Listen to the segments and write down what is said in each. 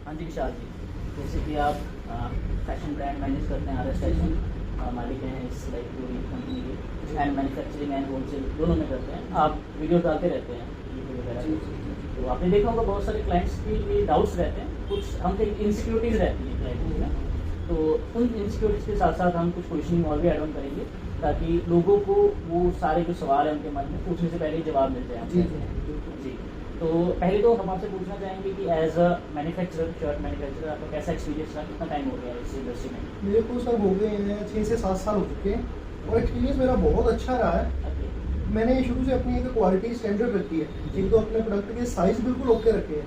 हाँ जी विशाल जी, जैसे कि आप फैशन ब्रांड मैनेज करते हैं, RS फैशन मालिक हैं इस लाइक पूरी कंपनी के, एंड मैन्युफैक्चरिंग एंड होलसेल दोनों में करते हैं। आप वीडियो डालते रहते हैं यूट्यूब वगैरह, तो आपने देखा होगा बहुत सारे क्लाइंट्स के डाउट्स रहते हैं, कुछ हम इनसिक्योरिटीज़ रहती हैं क्लाइंट्स में, तो उन इनसिक्योरिटीज़ के साथ साथ हम कुछ क्वेश्चनिंग और भी एड ऑन करेंगे ताकि लोगों को वो सारे जो सवाल हैं उनके मन में पूछने से पहले ही जवाब मिल जाए। जी, तो पहले तो हम आपसे पूछना चाहेंगे कि as a manufacturer, shirt manufacturer, आपका कैसा एक्सपीरियंस रहा, कितना टाइम हो गया इस इंडस्ट्री में? मेरे को सर हो गए हैं 6 से 7 साल हो चुके हैं और एक्सपीरियंस मेरा बहुत अच्छा रहा है। मैंने शुरू से अपनी एक क्वालिटी स्टैंडर्ड रखी है, एक तो अपने प्रोडक्ट के साइज बिल्कुल ओके रखे हैं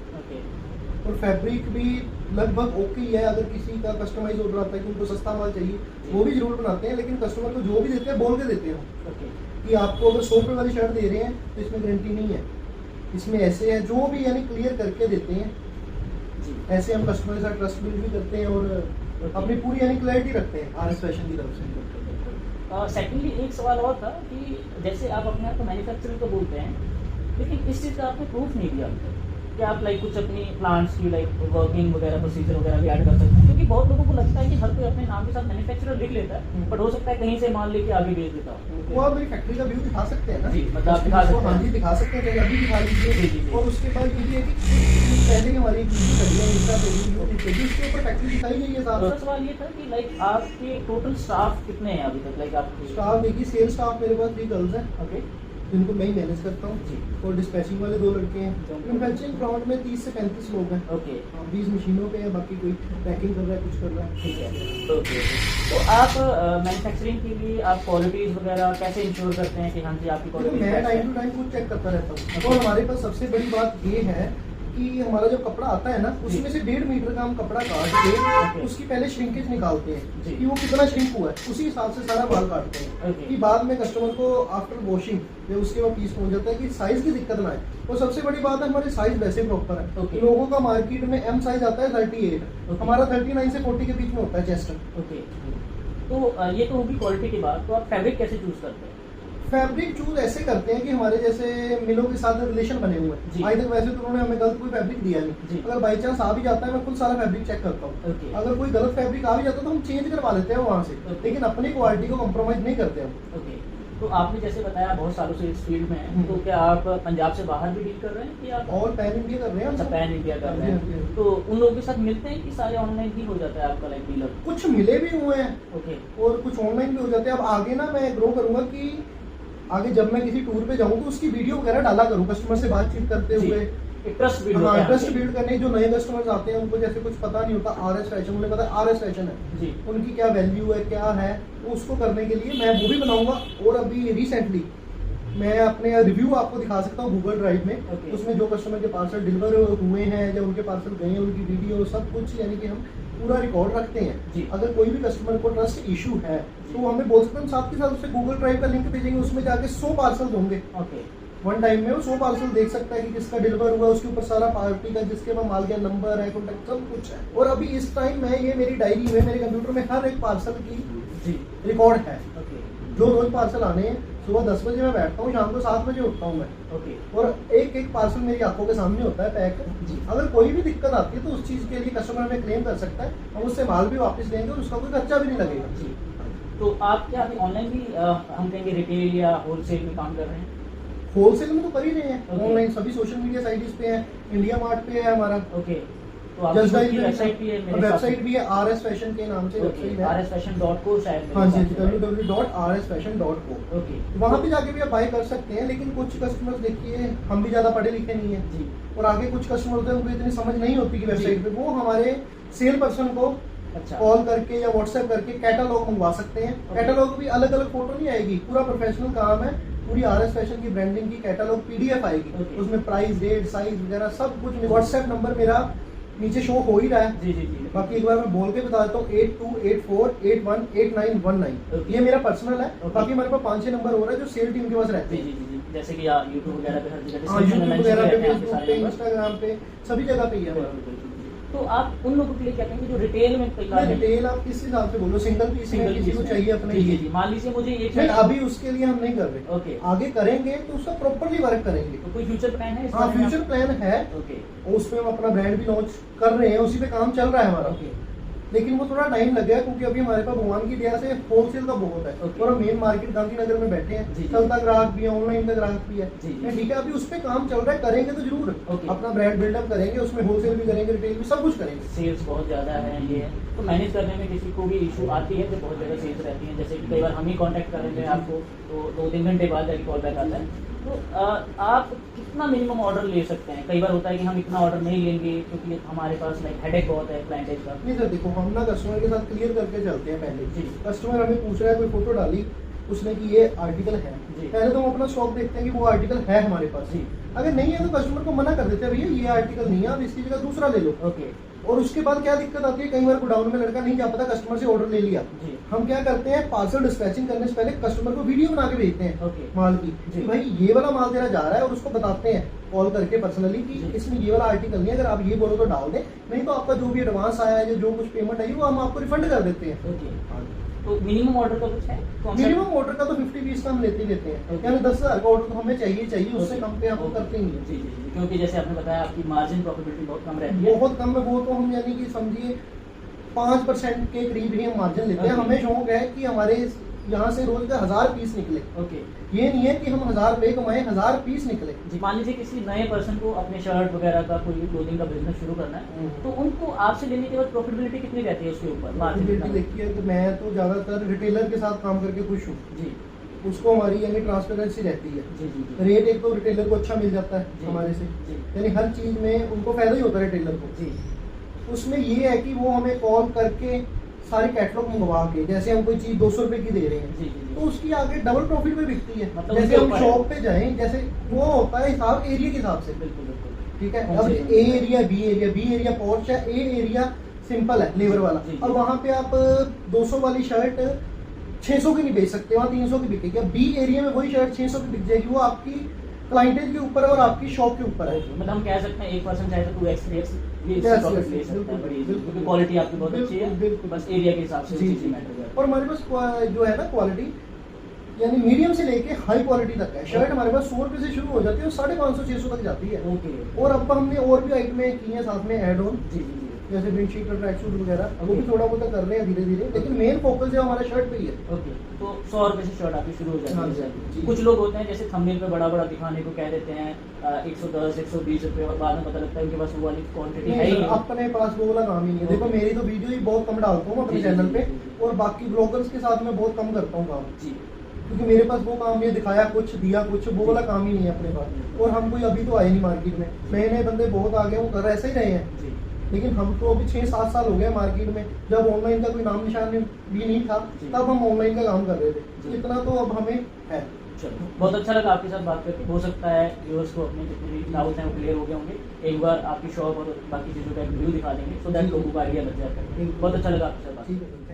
और फैब्रिक भी लगभग ओके ही है। अगर किसी का कस्टमाइज ऑर्डर आता है कि उनको सस्ता माल चाहिए, वो भी जरूर बनाते हैं, लेकिन कस्टमर को जो भी देते हैं बोल के देते हैं कि आपको अगर 100 रुपये वाली शर्ट दे रहे हैं तो इसमें गारंटी नहीं है, इसमें ऐसे है, जो भी यानी क्लियर करके देते हैं। ऐसे हम कस्टमर के साथ ट्रस्ट बिल्ड भी करते हैं और अपनी पूरी यानी क्लैरिटी रखते हैं RS फैशन की तरफ से। सेकेंडली एक सवाल और था कि जैसे आप अपने आप को मैन्युफैक्चरर तो बोलते हैं, लेकिन इस चीज़ का आपने प्रूफ नहीं दिया कि आप लाइक कुछ अपनी प्लांट्स की लाइक वर्किंग वगैरह प्रोसीजर वगैरह भी ऐड कर सकते हैं, क्योंकि बहुत लोगों को लगता है कि हर कोई अपने नाम के साथ मैन्युफैक्चरर लिख लेता है, बट हो सकता है कहीं से माल लेके आगे भेज देता हो। वो आप मेरी फैक्ट्री का व्यू दिखा सकते हैं ना? जी, मतलब आप दिखा सकते हैं। हाँ जी, दिखा सकते हैं, कहीं अभी दिखा लीजिए। और उसके बाद ये भी है कि पहले हमारी एक वीडियो चली है इंस्टा पे, उसके ऊपर फैक्ट्री दिखाई गई है साथ। दूसरा सवाल ये था कि लाइक आपके टोटल स्टाफ कितने हैं अभी तक? लाइक आप स्टाफ देखिए, सेल स्टाफ मेरे पास 3 गर्ल्स हैं, ओके, जिनको मैं ही मैनेज करता हूँ, और डिस्पैचिंग वाले 2 लड़के हैं। मैन्युफैक्चरिंग प्लांट में 30 से 35 लोग हैं। ओके, 20 मशीनों पे है, बाकी कोई पैकिंग कर रहा है, कुछ कर रहा है। ठीक है, ओके। तो आप मैन्युफैक्चरिंग के लिए आप क्वालिटीज वगैरह कैसे इंश्योर करते हैं कि हाँ जी आपकी क्वालिटी? मैं टाइम टू टाइम खुद चेक करता रहता हूँ और हमारे पास सबसे बड़ी बात ये है कि हमारा जो कपड़ा आता है ना, उसमें से 1.5 मीटर का हम कपड़ा काट के उसकी पहले श्रिंकेज निकालते हैं कि वो कितना श्रिंक हुआ है, उसी हिसाब से सारा माल काटते हैं कि बाद में कस्टमर को आफ्टर वॉशिंग या उसके बाद पीस पहुंच जाता है कि साइज की दिक्कत ना आए। और सबसे बड़ी बात है, हमारे साइज वैसे प्रॉपर है। लोगों का मार्केट में M साइज आता है 38, हमारा 39 से 40 के बीच में होता है चेस्ट। ओके, तो ये तो होगी क्वालिटी की बात। तो आप फैब्रिक कैसे चूज करते हैं? फैब्रिक चूज ऐसे करते हैं कि हमारे जैसे मिलों के साथ रिलेशन बने हुए हैं। आज तक वैसे तो उन्होंने हमें गलत कोई फैब्रिक दिया नहीं। अगर बाई चांस आ भी जाता है, मैं खुद सारा फैब्रिक चेक करता हूँ। अगर कोई गलत फैब्रिक आ भी जाता है तो हम चेंज करवा लेते हैं वहाँ से, लेकिन अपनी क्वालिटी को कॉम्प्रोमाइज नहीं करते हम। ओके, तो आपने जैसे बताया बहुत सालों से इस फील्ड में हैं, तो क्या आप पंजाब से बाहर भी डील कर रहे हैं कि आप और पैन इंडिया कर रहे हैं? अच्छा, पैन इंडिया कर रहे हैं। तो उन लोगों के साथ मिलते हैं कि सारे ऑनलाइन ही हो जाता है आपका लाइक डीलर? कुछ मिले भी हुए हैं, ओके, और कुछ ऑनलाइन भी हो जाते हैं। अब आगे ना मैं ग्रो करूंगा कि आगे जब मैं किसी टूर पे जाऊँ तो उसकी वीडियो वगैरह डाला करूँ, कस्टमर से बातचीत करते हुए ट्रस्ट बिल्ड। हाँ, ट्रस्ट बिल्ड करने। जो नए कस्टमर्स आते हैं उनको जैसे कुछ पता नहीं होता RS फैशन, उन्हें पता है RS फैशन है जी, उनकी क्या वैल्यू है, क्या है, तो उसको करने के लिए मैं वो भी बनाऊंगा। और अभी रिसेंटली मैं अपने रिव्यू आपको दिखा सकता हूँ गूगल ड्राइव में। उसमें जो कस्टमर के पार्सल डिलीवर हुए हैं या उनके पार्सल गए हैं, उनकी वीडियो सब कुछ यानी कि हम पूरा रिकॉर्ड रखते हैं। अगर कोई भी कस्टमर को ट्रस्ट इशू है तो हमें बोल सकते हैं, हम साथ के साथ उससे गूगल ड्राइव का लिंक भेजेंगे, उसमें जाके 100 पार्सल होंगे। वन टाइम में वो 100 पार्सल देख सकता है कि किसका डिलीवर हुआ, उसके ऊपर सारा पार्टी का जिसके पास माल गया नंबर है, कॉन्टैक्ट सब कुछ है। और अभी इस टाइम में ये मेरी डायरी में, मेरे कंप्यूटर में हर एक पार्सल की रिकॉर्ड है। जो रोज पार्सल आने हैं, सुबह 10 बजे मैं बैठता हूँ, शाम को 7 बजे उठता हूँ मैं। और एक एक पार्सल मेरी आंखों के सामने होता है पैक। अगर कोई भी दिक्कत आती है तो उस चीज के लिए कस्टमर हमें क्लेम कर सकता है, हम उससे माल भी वापस लेंगे और उसका कोई खर्चा भी नहीं लगेगा। तो आप क्या अभी ऑनलाइन भी हम कहेंगे रिटेल या होलसेल में काम कर रहे हैं? होलसेल में तो कर ही रहे हैं, ऑनलाइन सभी सोशल मीडिया साइट्स पे है, इंडिया मार्ट पे है हमारा। ओके, तो आपकी वेबसाइट भी है? वेबसाइट भी है, RS फैशन के नाम से वेबसाइट है, rsfashion.co शायद। हाँ जी, www.rsfashion.co। वहाँ पे जाके भी आप बाय कर सकते हैं। लेकिन कुछ कस्टमर्स देखिए, हम भी ज्यादा पढ़े लिखे नहीं है जी, और आगे कुछ कस्टमर होते हैं उनको इतनी समझ नहीं होती कि वेबसाइट पे, वो हमारे सेल पर्सन को कॉल करके या व्हाट्सएप करके कैटलॉग मंगवा सकते हैं। कैटलॉग भी अलग अलग फोटो नहीं आएगी, पूरा प्रोफेशनल काम है, पूरी RS फैशन की ब्रांडिंग की कैटलॉग PDF आएगी। उसमें प्राइस, डेट, साइज वगैरह सब कुछ। व्हाट्सएप नंबर मेरा नीचे शो हो ही रहा है जी। बाकी एक बार मैं बोल के बता देता हूँ, 8284818919 ये मेरा पर्सनल है। बाकी हमारे पास 5-6 नंबर हो रहा है जो सेल टीम के पास रहते हैं जी, जैसे कि यूट्यूब वगैरह पे हर जगह, यूट्यूब वगैरह पे, फेसबुक पे, इंस्टाग्राम पे, सभी जगह पे ही है। तो आप उन लोगों के लिए क्या कहेंगे जो रिटेल में रिटेल आप किस हिसाब से बोलो, सिंगल पीस में किसी को चाहिए अपने लिए? जी, मान लीजिए मुझे एक नहीं, अभी उसके लिए हम नहीं कर रहे। ओके, आगे करेंगे तो उसका प्रॉपर्ली वर्क करेंगे। तो कोई फ्यूचर प्लान है? हाँ, फ्यूचर प्लान है। ओके, उसमें हम अपना ब्रांड भी लॉन्च कर रहे हैं, उसी पे काम चल रहा है हमारा। ओके, लेकिन वो थोड़ा टाइम लग गया क्योंकि अभी हमारे पास भगवान की दया से होलसेल का बहुत है। Okay. और हम मेन मार्केट गांधीनगर में बैठे हैं, जी, जी। चलता ग्राहक भी है, ऑनलाइन का ग्राहक भी है। जी, जी। ठीक है, अभी उस पे काम चल रहा है, करेंगे तो जरूर Okay. अपना ब्रांड बिल्डअप करेंगे, उसमें होलसेल भी करेंगे, रिटेल भी, सब कुछ करेंगे। सेल्स बहुत ज़्यादा है, ये है तो मैनेज करने में किसी को भी इशू आती है जब बहुत ज़्यादा सेल्स रहती है, जैसे कि कई बार हम ही कांटेक्ट कर रहे हैं आपको तो 2-3 घंटे बाद जाके कॉल बैक आता है, तो आप कितना मिनिमम ऑर्डर ले सकते हैं? कई बार होता है कि हम इतना ऑर्डर नहीं लेंगे क्योंकि हमारे पास लाइक हेडेक बहुत है क्लाइंटेज का। नहीं सर, देखो हम ना कस्टमर के साथ क्लियर करके चलते हैं पहले। जी। कस्टमर हमें पूछ रहा है, कोई फोटो डाली उसने कि ये आर्टिकल है, जी। पहले तो हम अपना स्टॉक देखते हैं कि वो आर्टिकल है हमारे पास। जी। अगर नहीं है तो कस्टमर को मना कर देते हैं, भैया ये आर्टिकल नहीं है, आप इसकी जगह दूसरा ले लो। ओके, और उसके बाद क्या दिक्कत आती है, कई बार गोडाउन में लड़का नहीं जा पाता, कस्टमर से ऑर्डर ले लिया। जी। हम क्या करते हैं, पार्सल डिस्पैचिंग करने से पहले कस्टमर को वीडियो बना के भेजते हैं ओके। माल की, जी। कि भाई ये वाला माल तेरा जा रहा है, और उसको बताते हैं कॉल करके पर्सनली कि जी। इसमें ये वाला आर्टिकल नहीं है, अगर आप ये बोलो तो डाल दें, नहीं तो आपका जो भी एडवांस आया है, जो कुछ पेमेंट आई वो हम आपको रिफंड कर देते हैं। ओके, तो मिनिमम ऑर्डर का कुछ है? मिनिमम ऑर्डर का तो 50 पीस का हम लेते ही लेते हैं, Okay. यानी 10,000 का ऑर्डर तो हमें चाहिए, उससे कम पे हम ओके। करते ही नहीं। जी, जी, जी, क्योंकि जैसे आपने बताया आपकी मार्जिन प्रॉफिटेबिलिटी बहुत कम रहती है। बहुत कम है वो, तो हम यानी कि समझिए 5% के करीब ही हम मार्जिन लेते हैं। Okay. हमें शौक है कि हमारे यहाँ से रोज का 1000 पीस निकले। ओके, ये नहीं है कि हम 1000 रुपए कमाए, 1000 पीस निकले। जी, मान लीजिए किसी नए पर्सन को अपने शर्ट वगैरह का कोई क्लोथिंग का बिजनेस शुरू करना है, तो उनको आपसे लेने के बाद प्रॉफिटेबिलिटी कितनी रहती है उसके ऊपर? प्रॉफिटेबिलिटी देखिए कि मैं तो ज्यादातर रिटेलर के साथ काम करके खुश हूँ। जी, उसको हमारी यानी ट्रांसपेरेंसी रहती है। जी, जी, जी, रेट एक तो रिटेलर को अच्छा मिल जाता है जी। हमारे से, जी, यानी हर चीज में उनको फायदा ही होता है रिटेलर को। जी, उसमें ये है कि वो हमें कॉल करके सारे कैटलॉग मंगवा के, जैसे हम कोई चीज 200 रुपए की दे रहे हैं, जी, जी, जी। तो उसकी आगे डबल प्रॉफिट में बिकती है। मतलब जैसे उसके हम ऊपर शॉप पे जाएं, जैसे वो होता है हिसाब एरिया के हिसाब से। बिल्कुल, बिल्कुल। ठीक है, कौन अब सी? ए एरिया, बी एरिया पॉश है, ए एरिया सिंपल है लेबर वाला। जी, जी। अब वहाँ पे आप 200 वाली शर्ट 600 की नहीं बेच सकते, वहाँ 300 की बिकेगी। अब बी एरिया में वही शर्ट 600 की बिक जाएगी, वो आपकी क्लाइंटेज के ऊपर है और आपकी शॉप के ऊपर है। मतलब हम कह सकते हैं एक पर्सन चाहे तो 2x 3x ये Yes, इससे प्रॉफिट yes, ले yes, सकता है बिल्कुल, बड़ी easy, बिल्कुल, क्योंकि क्वालिटी आपकी बहुत अच्छी है, बिल्कुल। बस एरिया के हिसाब से जी, चीज़ जी। मैटर करती है। और हमारे पास जो है ना क्वालिटी, यानी मीडियम से लेके हाई क्वालिटी तक है। शर्ट हमारे पास 100 रुपए से शुरू हो जाती है और 550-600 तक जाती है। ओके, और अब हमने और भी आइटमें की हैं साथ में ऐड ऑन, जी, जी, जी, जैसे विंडशीट और ट्रैक सूट वगैरह, वो भी Okay. थोड़ा बहुत कर रहे हैं धीरे धीरे, लेकिन मेन फोकस जो हमारा शर्ट पे ही है। ओके। तो 100 रुपए से शर्ट आपकी शुरू हो हाँ जाती है। जी। कुछ लोग होते हैं जैसे थंबनेल पे बड़ा बड़ा दिखाने को कह देते हैं 110 120 रुपए, और बाद में पता लगता है उनके पास वो वाली क्वांटिटी है नहीं ही सर, नहीं। अपने पास वो वाला काम ही नहीं है। देखो Okay. मेरी तो वीडियो ही बहुत कम डालता हूँ अपने जी, जी, चैनल जी, पे, जी, जी। और बाकी ब्लॉगर्स के साथ मैं बहुत कम करता हूँ काम, जी, क्योंकि मेरे पास वो काम नहीं है, दिखाया कुछ दिया कुछ, वो वाला काम ही नहीं है अपने पास। और हम कोई अभी तो आए नहीं मार्केट में, नए नए बंदे बहुत आ गए, वो कर ऐसे ही रहे हैं। जी, लेकिन हम तो अभी 6-7 साल हो गए मार्केट में, जब ऑनलाइन का कोई नाम निशान भी नहीं था, जी। तब हम ऑनलाइन का काम कर रहे जी। थे। इतना तो अब हमें है। चलो बहुत अच्छा लगा आपके साथ बात करके। हो सकता है व्यूअर्स को अपने जितने भी डाउट हैं वो क्लियर हो गए होंगे। एक बार आपकी शॉप और बाकी चीज़ों का एक व्यू दिखा देंगे, सो दैट जी। लोगों को आइडिया लग जाता है। बिल्कुल। बहुत अच्छा लगा आपके साथ बात ठीक है।